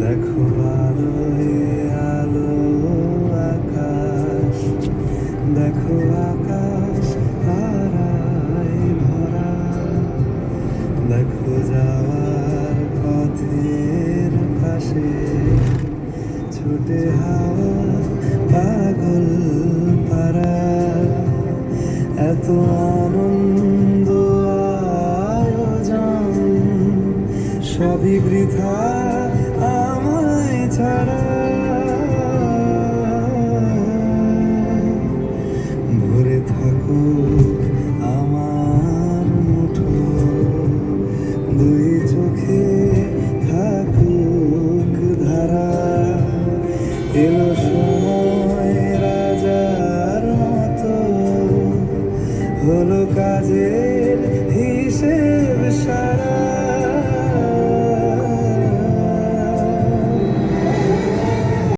দেখো আলোয় আলো আকাশ, দেখো আকাশ তারায় ভরা, দেখো যাওয়ার পথের পাশে ছুটে হাওয়া পাগল পারা, এত আনন্দ আয়োজন সবই বৃথা আমায় ছাড়া। ভরে থাকুক আমার মুঠো, দুই চোখে থাকুক ধারা, এলো